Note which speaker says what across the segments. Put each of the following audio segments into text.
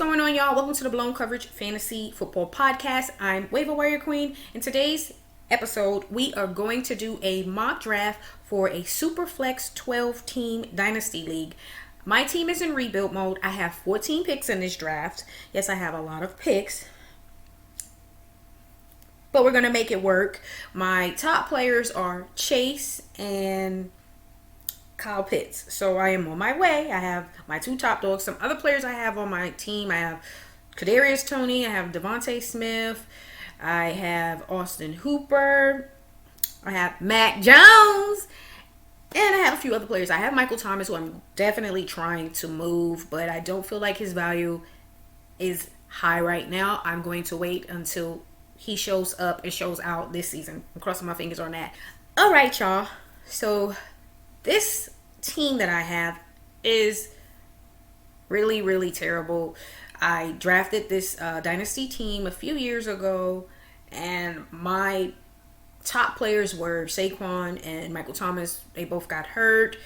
Speaker 1: going on, y'all? Welcome to the Blown Coverage Fantasy Football Podcast. I'm Waiver Wirequeen. In today's episode, we are going to do a mock draft for a Superflex 12-team Dynasty League. My team is in rebuild mode. I have 14 picks in this draft. Yes, I have a lot of picks, but we're going to make it work. My top players are Chase and Kyle Pitts. So I am on my way. I have my two top dogs. Some other players I have on my team. I have Kadarius Toney. I have Devontae Smith. I have Austin Hooper. I have Mac Jones. And I have a few other players. I have Michael Thomas, who I'm definitely trying to move, but I don't feel like his value is high right now. I'm going to wait until he shows up and shows out this season. I'm crossing my fingers on that. All right, y'all. So this team that I have is really, really terrible. I drafted this Dynasty team a few years ago, and my top players were Saquon and Michael Thomas. They both got hurt.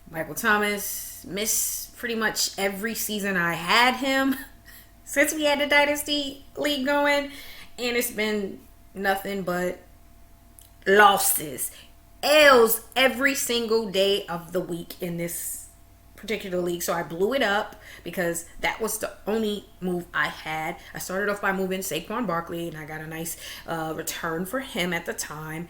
Speaker 1: Michael Thomas missed pretty much every season I had him since we had the Dynasty League going, and it's been nothing but losses. L's every single day of the week in this particular league. So I blew it up because that was the only move I had. I started off by moving Saquon Barkley, and I got a nice return for him at the time.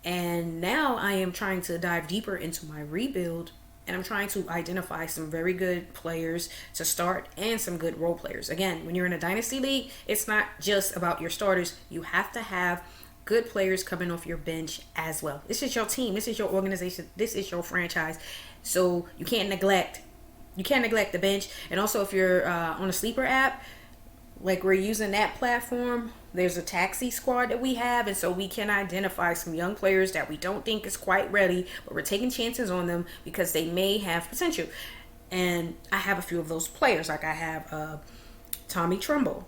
Speaker 1: And now I am trying to dive deeper into my rebuild, and I'm trying to identify some very good players to start and some good role players. Again, when you're in a Dynasty League, it's not just about your starters. You have to have good players coming off your bench as well. This is your team. This is your organization. This is your franchise. So you can't neglect the bench. And also, if you're on a sleeper app, like we're using that platform, there's a taxi squad that we have, and so we can identify some young players that we don't think is quite ready, but we're taking chances on them because they may have potential. And I have a few of those players. Like I have Tommy Trumbull.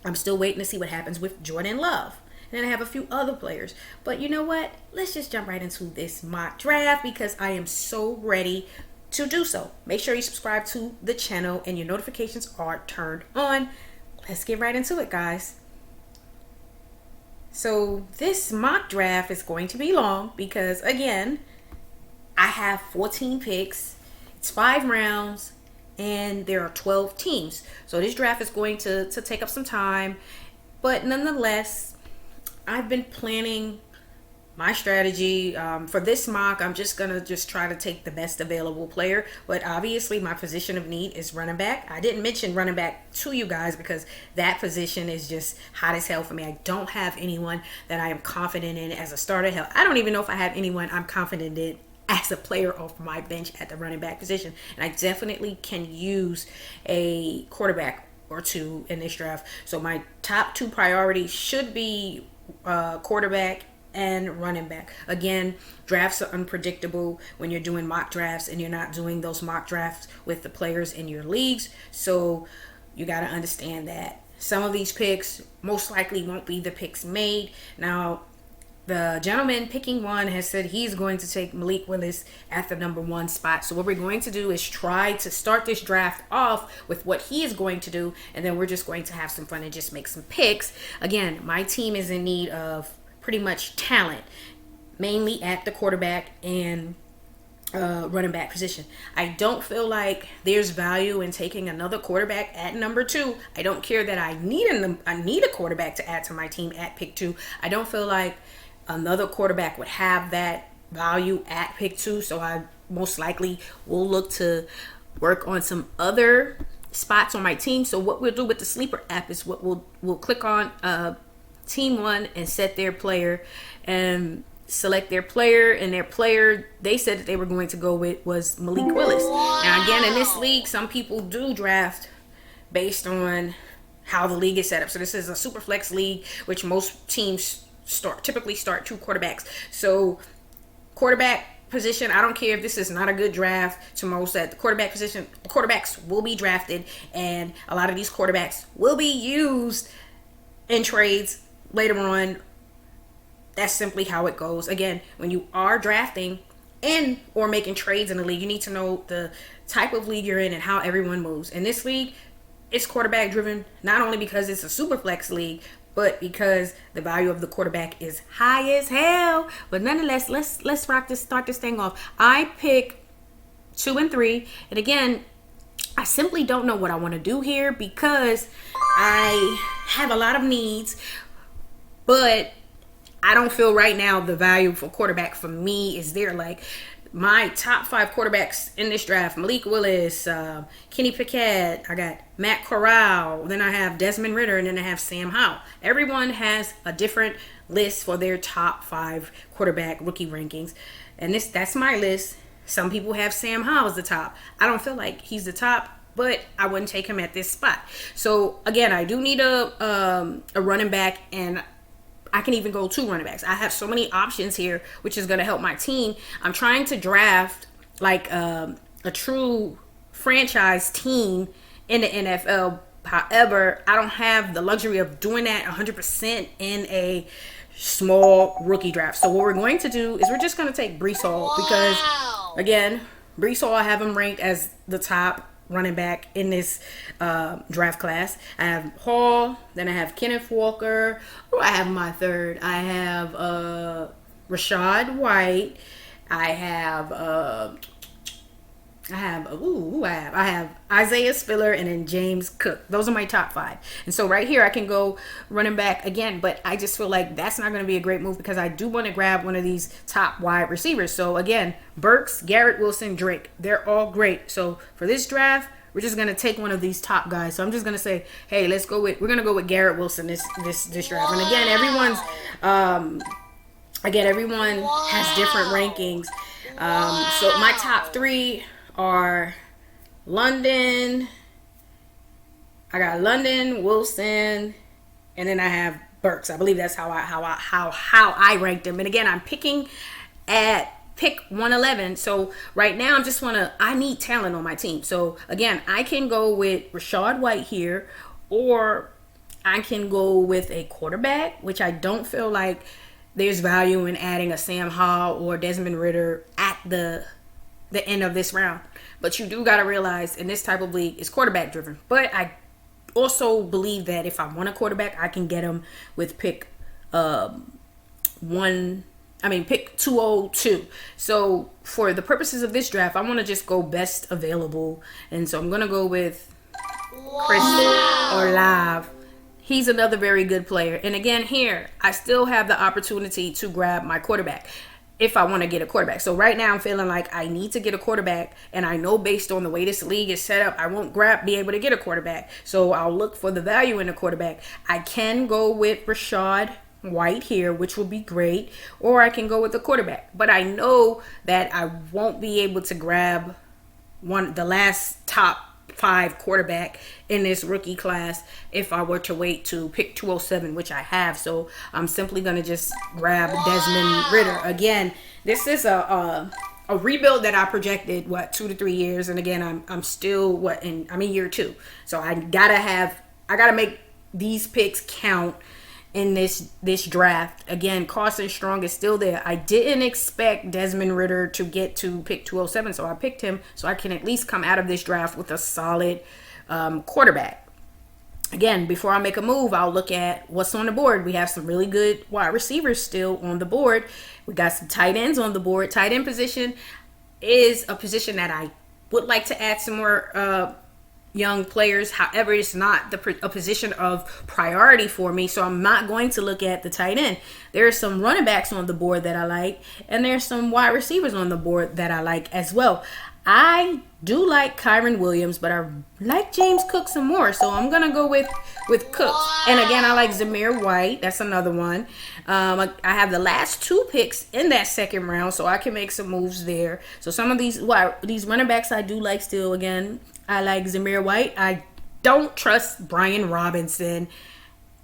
Speaker 1: I'm still waiting to see what happens with Jordan Love. And then I have a few other players. But you know what? Let's just jump right into this mock draft because I am so ready to do so. Make sure you subscribe to the channel and your notifications are turned on. Let's get right into it, guys. So this mock draft is going to be long because, again, I have 14 picks. It's 5 rounds and there are 12 teams. So this draft is going to take up some time. But nonetheless, I've been planning my strategy for this mock. I'm just gonna try to take the best available player, but obviously my position of need is running back. I didn't mention running back to you guys because that position is just hot as hell for me. I don't have anyone that I am confident in as a starter. Hell, I don't even know if I have anyone I'm confident in as a player off my bench at the running back position, and I definitely can use a quarterback or two in this draft. So my top 2 priorities should be quarterback and running back. Again, drafts are unpredictable when you're doing mock drafts and you're not doing those mock drafts with the players in your leagues. So you got to understand that some of these picks most likely won't be the picks made. Now, the gentleman picking one has said he's going to take Malik Willis at the number 1 spot. So what we're going to do is try to start this draft off with what he is going to do, and then we're just going to have some fun and just make some picks. Again, my team is in need of pretty much talent, mainly at the quarterback and running back position. I don't feel like there's value in taking another quarterback at number 2. I don't care that I need a quarterback to add to my team at pick 2. I don't feel like another quarterback would have that value at pick 2, so I most likely will look to work on some other spots on my team. So what we'll do with the sleeper app is we'll click on team 1 and set their player and select their player, and their player they said that they were going to go with was Malik Willis. Now again, in this league, some people do draft based on how the league is set up. So this is a Superflex league, which most teams typically start 2 quarterbacks. So quarterback position, I don't care if this is not a good draft to most, at the quarterback position, quarterbacks will be drafted, and a lot of these quarterbacks will be used in trades later on. That's simply how it goes. Again, when you are drafting and or making trades in the league, you need to know the type of league you're in and how everyone moves. In this league, it's quarterback driven, not only because it's a super flex league, but because the value of the quarterback is high as hell. But nonetheless, let's start this thing off. I pick 2 and 3, and again, I simply don't know what I want to do here because I have a lot of needs, but I don't feel right now the value for quarterback for me is there. Like, my top 5 quarterbacks in this draft: Malik Willis, Kenny Pickett, I got Matt Corral, then I have Desmond Ridder, and then I have Sam Howell. Everyone has a different list for their top 5 quarterback rookie rankings, and that's my list. Some people have Sam Howell as the top. I don't feel like he's the top, but I wouldn't take him at this spot. So again, I do need a running back, and I can even go 2 running backs. I have so many options here, which is going to help my team. I'm trying to draft like a true franchise team in the NFL. However, I don't have the luxury of doing that 100% in a small rookie draft. So what we're going to do is we're just going to take Breece Hall because, again, Breece Hall, I have him ranked as the top running back in this draft class. I have Hall, then I have Kenneth Walker. Oh, I have my third. I have Rashad White. I have Isaiah Spiller, and then James Cook. Those are my top 5. And so right here I can go running back again, but I just feel like that's not going to be a great move because I do want to grab one of these top wide receivers. So again, Burks, Garrett Wilson, Drake, they're all great. So for this draft, we're just going to take one of these top guys. So I'm just going to say, hey, we're going to go with Garrett Wilson this draft. And again, everyone has different rankings. So my top 3 are London. I got London, Wilson, and then I have Burks. I believe that's how I ranked them. And again, I'm picking at pick 111. So right now I need talent on my team. So again, I can go with Rashad White here, or I can go with a quarterback, which I don't feel like there's value in adding a Sam Howell or Desmond Ridder at the end of this round. But you do got to realize in this type of league, it's quarterback driven. But I also believe that if I want a quarterback, I can get him with pick 202. So for the purposes of this draft, I want to just go best available. And so I'm going to go with Chris Olave. He's another very good player. And again, here, I still have the opportunity to grab my quarterback if I want to get a quarterback. So right now I'm feeling like I need to get a quarterback, and I know based on the way this league is set up, I won't be able to get a quarterback. So I'll look for the value in a quarterback. I can go with Rashad White here, which will be great, or I can go with the quarterback. But I know that I won't be able to grab the last top 5 quarterback in this rookie class if I were to wait to pick 207, which I have. So I'm simply going to just grab Desmond Ridder. Again, this is a rebuild that I projected 2 to 3 years, and again I'm still I'm in year 2. So I gotta make these picks count in this draft. Again, Carson Strong is still there. I didn't expect Desmond Ridder to get to pick 207, so I picked him so I can at least come out of this draft with a solid quarterback. Again, before I make a move, I'll look at what's on the board. We have some really good wide receivers still on the board. We got some tight ends on the board. Tight end position is a position that I would like to add some more young players. However, it's not a position of priority for me, so I'm not going to look at the tight end. There are some running backs on the board that I like, and there's some wide receivers on the board that I like as well. I do like Kyron Williams, but I like James Cook some more, so I'm gonna go with Cook. And again, I like Zamir White. That's another one. I have the last 2 picks in that second round, so I can make some moves there. So some of these running backs I do like still. Again, I like Zamir White. I don't trust Brian Robinson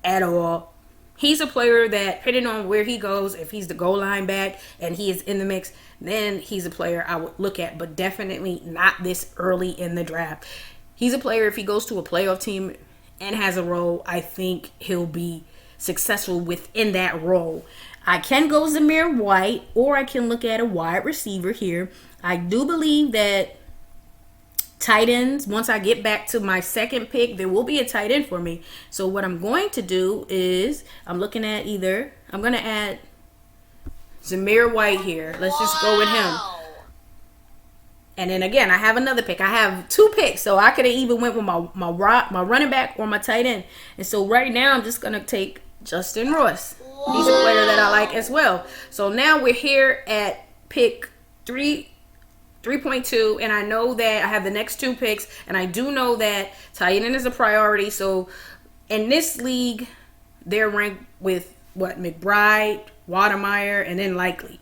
Speaker 1: at all. He's a player that, depending on where he goes, if he's the goal line back and he is in the mix, then he's a player I would look at, but definitely not this early in the draft. He's a player, if he goes to a playoff team and has a role, I think he'll be successful within that role. I can go Zamir White, or I can look at a wide receiver here. I do believe that tight ends. Once I get back to my second pick, there will be a tight end for me. So what I'm going to do is I'm looking at I'm going to add Zamir White here. Let's just go with him. And then again, I have another pick. I have 2 picks, so I could have even went with my running back or my tight end. And so right now, I'm just gonna take Justin Ross. He's a player that I like as well. So now we're here at pick 3.2, and I know that I have the next 2 picks, and I do know that tight end is a priority. So in this league, they're ranked with McBride, Watermeyer, and then Likely.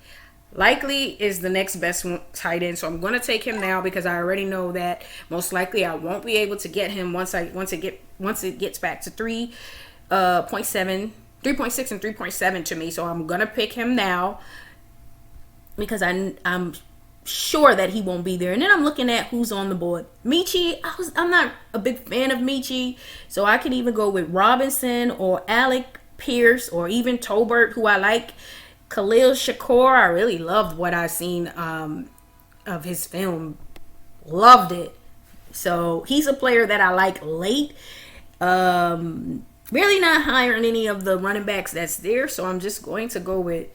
Speaker 1: Likely is the next best tight end, so I'm going to take him now because I already know that most likely I won't be able to get him once it gets back to 3.6 and 3.7 to me. So I'm going to pick him now because I'm sure that he won't be there. And then I'm looking at who's on the board. Michi, I'm not a big fan of Michi, so I could even go with Robinson or Alec Pierce or even Tolbert, who I like. Khalil Shakur, I really loved what I've seen of his film. Loved it. So he's a player that I like late. Really not higher than any of the running backs that's there. So I'm just going to go with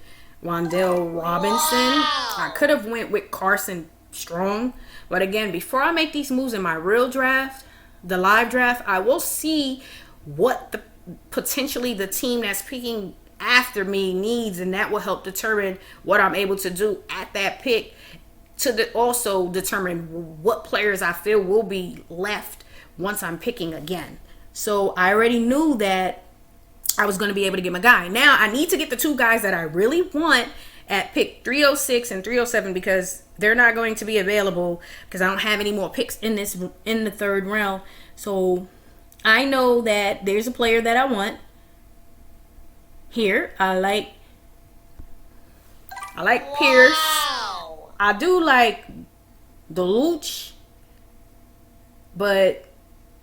Speaker 1: Wan'Dale Robinson. I could have went with Carson Strong. But again, before I make these moves in my real draft, the live draft, I will see what potentially the team that's picking after me needs, and that will help determine what I'm able to do at that pick to also determine what players I feel will be left once I'm picking again. So I already knew that I was going to be able to get my guy. Now I need to get the 2 guys that I really want at pick 306 and 307 because they're not going to be available because I don't have any more picks in the 3rd round. So I know that there's a player that I want. Here, I like Pierce. I do like Deluche, but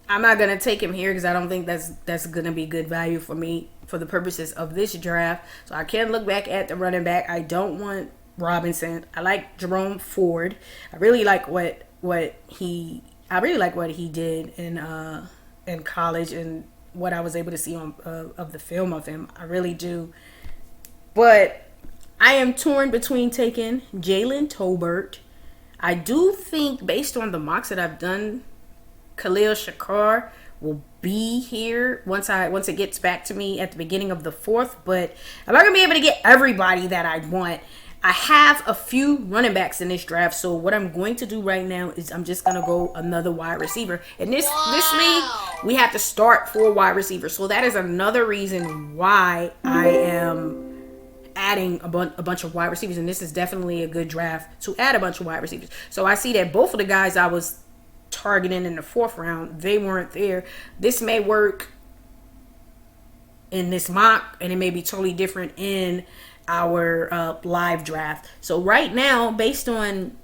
Speaker 1: I'm not gonna take him here because I don't think that's gonna be good value for me for the purposes of this draft. So I can look back at the running back. I don't want Robinson. I like Jerome Ford. I really like what he did in college and what I was able to see on of the film of him. I really do. But I am torn between taking Jalen Tolbert. I do think, based on the mocks that I've done, Khalil Shakur will be here once it gets back to me at the beginning of the 4th. But I'm not going to be able to get everybody that I want. I have a few running backs in this draft, so what I'm going to do right now is I'm just going to go another wide receiver. In this league, we have to start 4 wide receivers, so that is another reason why I am adding a bunch of wide receivers, and this is definitely a good draft to add a bunch of wide receivers. So I see that both of the guys I was targeting in the 4th round, they weren't there. This may work in this mock, and it may be totally different in our live draft. So right now, based on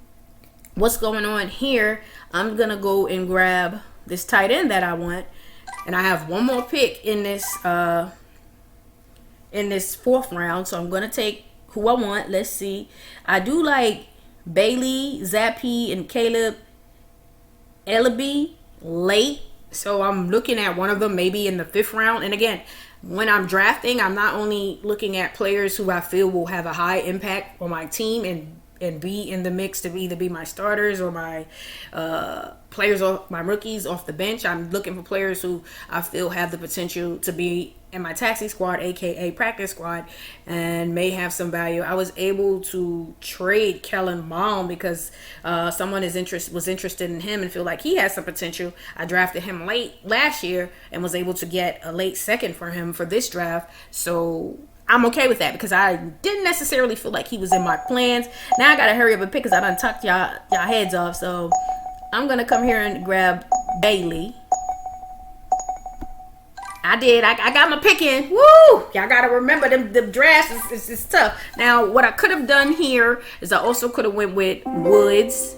Speaker 1: what's going on here, I'm gonna go and grab this tight end that I want, and I have one more pick in this 4th round. So I'm gonna take who I want. Let's see. I do like Bailey Zappi and Caleb Ellaby late, so I'm looking at one of them maybe in the 5th round. And again, when I'm drafting, I'm not only looking at players who I feel will have a high impact on my team and be in the mix to either be my starters or my players or my rookies off the bench. I'm looking for players who I feel have the potential to be in my taxi squad, aka practice squad, and may have some value. I was able to trade Kellen Mond because someone was interested in him and feel like he has some potential. I drafted him late last year and was able to get a late 2nd for him for this draft. So I'm okay with that because I didn't necessarily feel like he was in my plans. Now I gotta hurry up and pick because I done tucked y'all heads off. So I'm gonna come here and grab Bailey. I did. I got my pick in. Woo! Y'all gotta remember the drafts is tough. Now, what I could have done here is I also could have went with Woods.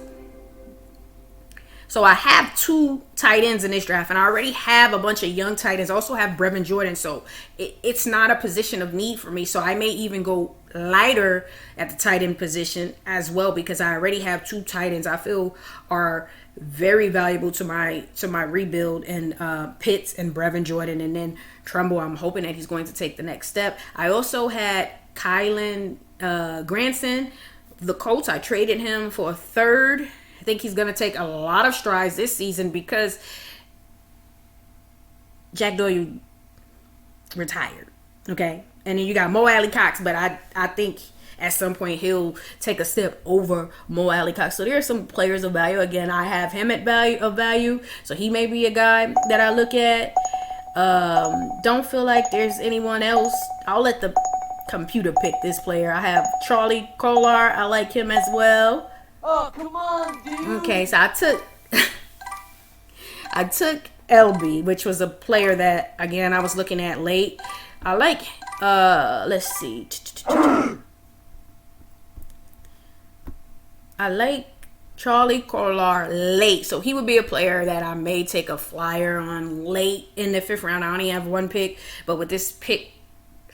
Speaker 1: So I have 2 tight ends in this draft, and I already have a bunch of young tight ends. I also have Brevin Jordan, so it's not a position of need for me. So I may even go lighter at the tight end position as well, because I already have 2 tight ends I feel are very valuable to my rebuild, and Pitts and Brevin Jordan, and then Trumbull. I'm hoping that he's going to take the next step. I also had Kylan Granson, the Colts. I traded him for a third. I think he's going to take a lot of strides this season because Jack Doyle retired. Okay. And then you got Mo Alley Cox, but I think at some point he'll take a step over Mo Alley Cox. So there are some players of value. Again, I have him at value. So he may be a guy that I look at. Don't feel like there's anyone else. I'll let the computer pick this player. I have Charlie Kolar. I like him as well.
Speaker 2: Oh, come on, dude.
Speaker 1: Okay, so I took LB, which was a player that, again, I was looking at late. I like, let's see. I like Charlie Kolar late. So he would be a player that I may take a flyer on late in the 5th round. I only have 1 pick, but with this pick,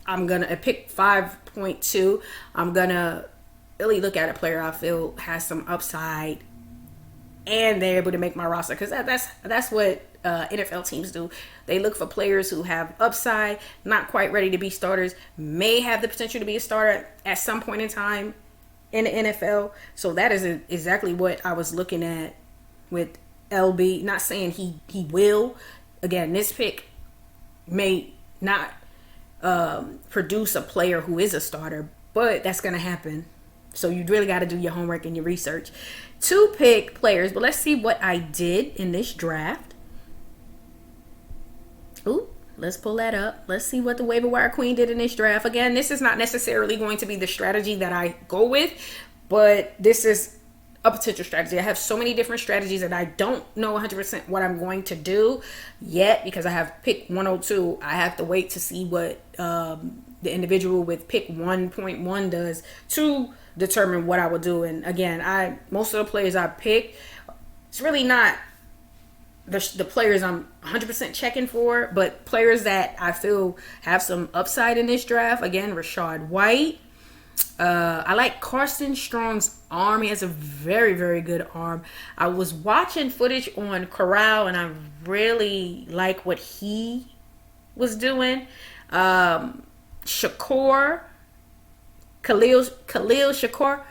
Speaker 1: I'm going to pick 5.2. I'm going to really look at a player I feel has some upside, and they're able to make my roster, because that's what NFL teams do. They look for players who have upside, not quite ready to be starters, may have the potential to be a starter at some point in time in the NFL. So that is exactly what I was looking at with LB. Not saying he will. Again, this pick may not produce a player who is a starter, but that's going to happen. So you really got to do your homework and your research. 2 pick players, but let's see what I did in this draft. Ooh, let's pull that up. Let's see what the waiver wire queen did in this draft. Again, this is not necessarily going to be the strategy that I go with, but this is a potential strategy. I have so many different strategies that I don't know 100% what I'm going to do yet, because I have pick 102. I have to wait to see what the individual with pick 1.1 does to determine what I will do. And again, most of the players I pick, it's really not the players I'm 100% checking for, but players that I feel have some upside in this draft. Again, Rashad White. I like Carson Strong's arm. He has a very, very good arm. I was watching footage on Corral, and I really like what he was doing. Khalil Shakur,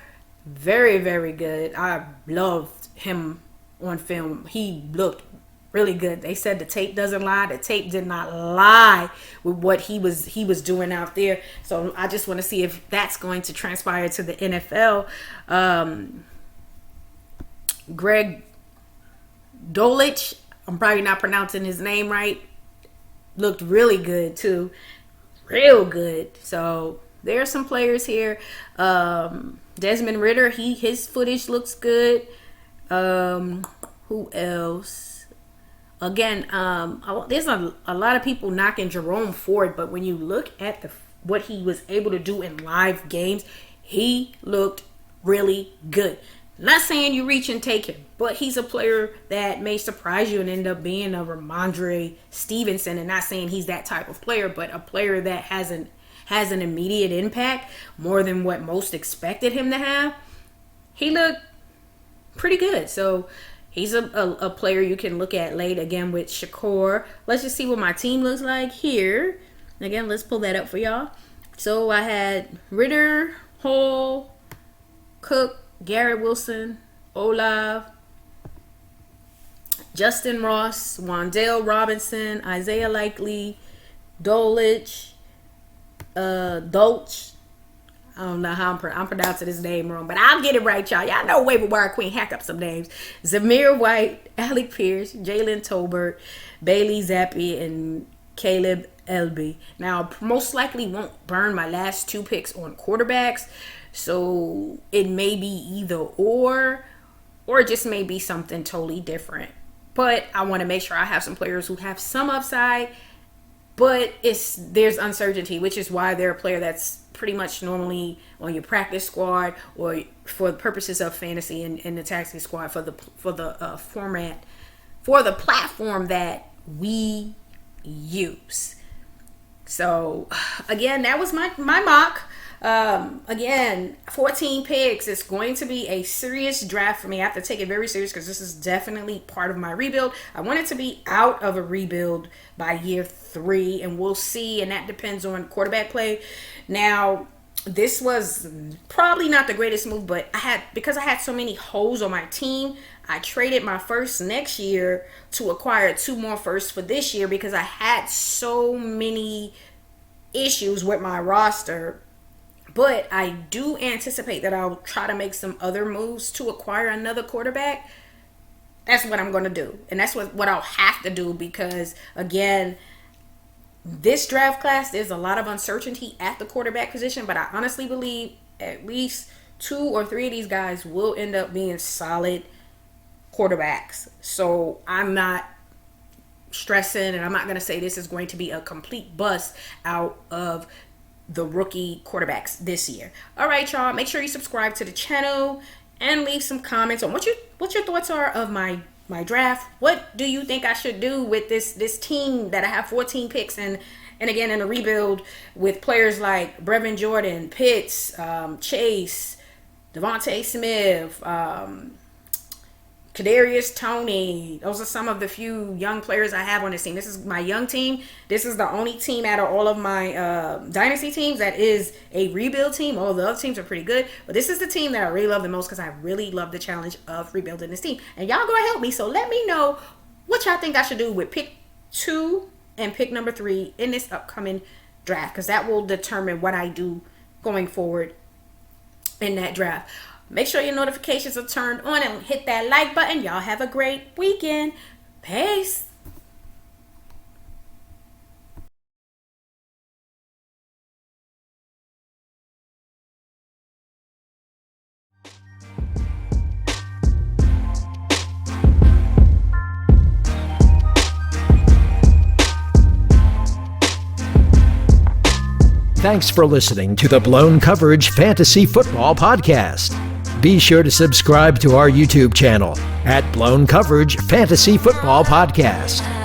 Speaker 1: very, very good. I loved him on film. He looked really good. They said the tape doesn't lie. The tape did not lie with what he was doing out there. So I just want to see if that's going to transpire to the NFL. Greg Dulcich, I'm probably not pronouncing his name right, looked really good too. Real good. So there are some players here. Desmond Ridder, his footage looks good. Who else? Again, there's a lot of people knocking Jerome Ford, but when you look at what he was able to do in live games, he looked really good. Not saying you reach and take him, but he's a player that may surprise you and end up being a Ramondre Stevenson. And not saying he's that type of player, but a player that has an immediate impact, more than what most expected him to have. He looked pretty good. So he's a player you can look at late. Again, with Shakur. Let's just see what my team looks like here. Again, let's pull that up for y'all. So I had Ridder, Hall, Cook, Garrett Wilson, Olave, Justin Ross, Wan'Dale Robinson, Isaiah Likely, Dulcich, Dolch. I don't know how I'm pronouncing his name wrong, but I'll get it right, y'all. Y'all know Waiver Wire Queen hack up some names. Zamir White, Alec Pierce, Jalen Tolbert, Bailey Zappi, and Caleb Elby. Now, most likely won't burn my last 2 picks on quarterbacks, so it may be either or it just may be something totally different. But I want to make sure I have some players who have some upside but there's uncertainty, which is why they're a player that's pretty much normally on your practice squad or for the purposes of fantasy and the taxi squad for the format, for the platform that we use. So again, that was my mock. Again, 14 picks. It's going to be a serious draft for me. I have to take it very serious because this is definitely part of my rebuild. I want it to be out of a rebuild by year 3, and we'll see. And that depends on quarterback play. Now, this was probably not the greatest move, but because I had so many holes on my team, I traded my first next year to acquire 2 more firsts for this year because I had so many issues with my roster. But I do anticipate that I'll try to make some other moves to acquire another quarterback. That's what I'm going to do. And that's what I'll have to do because, again, this draft class, there's a lot of uncertainty at the quarterback position. But I honestly believe at least 2 or 3 of these guys will end up being solid quarterbacks. So I'm not stressing, and I'm not going to say this is going to be a complete bust out of the rookie quarterbacks this year. All right, y'all, make sure you subscribe to the channel and leave some comments on what your thoughts are of my draft. What do you think I should do with this team that I have 14 picks and again in a rebuild with players like Brevin Jordan, Pitts, Chase, Devontae Smith, Kadarius Toney. Those are some of the few young players I have on this team. This is my young team. This is the only team out of all of my dynasty teams that is a rebuild team. All the other teams are pretty good, but this is the team that I really love the most because I really love the challenge of rebuilding this team. And y'all gonna help me, so let me know what y'all think I should do with pick 2 and pick number 3 in this upcoming draft, because that will determine what I do going forward in that draft. Make sure your notifications are turned on and hit that like button. Y'all have a great weekend. Peace.
Speaker 3: Thanks for listening to the Blown Coverage Fantasy Football Podcast. Be sure to subscribe to our YouTube channel at Blown Coverage Fantasy Football Podcast.